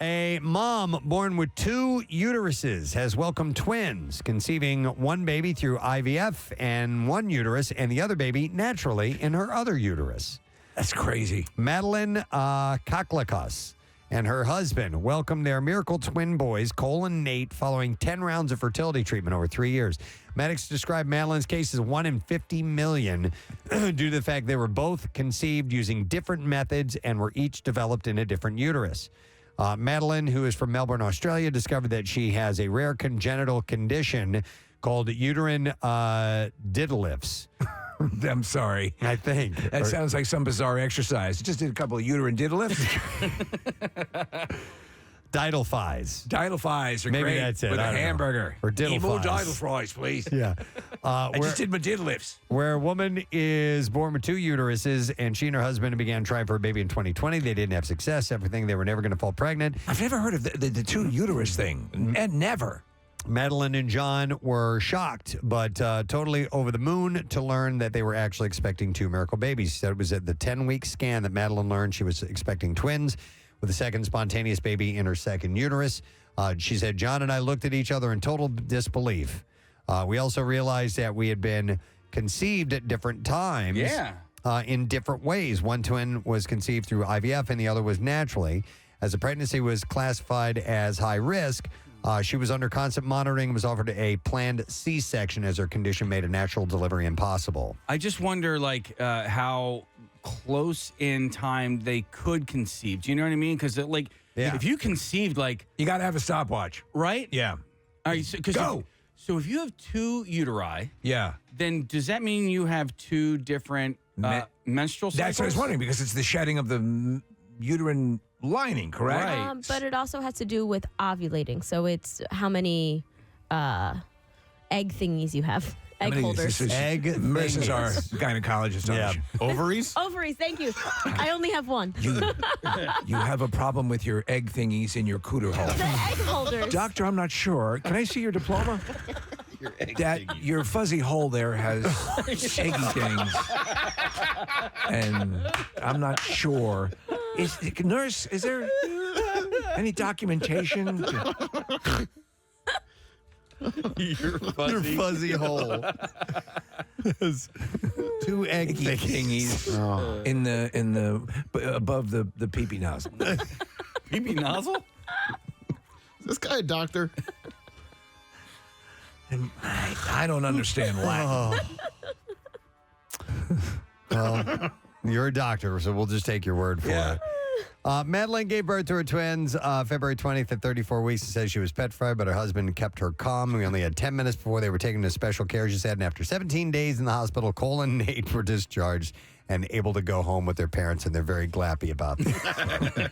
A mom born with 2 uteruses has welcomed twins, conceiving one baby through IVF and one uterus and the other baby naturally in her other uterus. That's crazy. Madeline Kaklakas and her husband welcomed their miracle twin boys, Cole and Nate, following 10 rounds of fertility treatment over 3 years. Medics described Madeline's case as 1 in 50 million due to the fact they were both conceived using different methods and were each developed in a different uterus. Madeline, who is from Melbourne, Australia, discovered that she has a rare congenital condition called uterine diddlifts. I'm sorry. I think. That sounds like some bizarre exercise. Just did a couple of uterine diddlifts. Diddle thighs. Diddle thighs are Maybe great. that's it. With a I don't know. hamburger. Or diddle Eat more thighs. diddle fries, please. Yeah. I just did my diddlifts. Where a woman is born with 2 uteruses, and she and her husband began trying for a baby in 2020. They didn't have success. Everything, they were never going to fall pregnant. I've never heard of the 2 uterus thing. And never. Madeline and John were shocked, but totally over the moon to learn that they were actually expecting 2 miracle babies. She said it was at the 10-week scan that Madeline learned she was expecting twins with a second spontaneous baby in her second uterus. She said, John and I looked at each other in total disbelief. We also realized that we had been conceived at different times in different ways. One twin was conceived through IVF and the other was naturally. As the pregnancy was classified as high risk, she was under constant monitoring and was offered a planned C-section as her condition made a natural delivery impossible. I just wonder, how close in time they could conceive. Do you know what I mean? Because, if you conceived, you got to have a stopwatch. Right? Yeah. All right, Go. So if you have 2 uteri, Yeah. then does that mean you have 2 different menstrual cycles? That's what I was wondering, because it's the shedding of the uterine lining, correct? Right. But it also has to do with ovulating. So it's how many egg thingies you have. Egg holders. Egg Marissa's thingies. our gynecologist. Yeah. Ovaries? Ovaries, thank you. I only have one. You have a problem with your egg thingies in your cooter hole. The egg holders. Doctor, I'm not sure. Can I see your diploma? Your fuzzy hole there has eggy things. And I'm not sure. Nurse, is there any documentation? Your fuzzy hole. 2 egg thingies in the above the pee-pee nozzle. Pee-pee nozzle? Is this guy a doctor? I don't understand Latin. Well, you're a doctor, so we'll just take your word for it. Madeline gave birth to her twins February 20th at 34 weeks. She says she was petrified, but her husband kept her calm. We only had 10 minutes before they were taken to special care, she said. And after 17 days in the hospital, Cole and Nate were discharged and able to go home with their parents, and they're very glappy about that.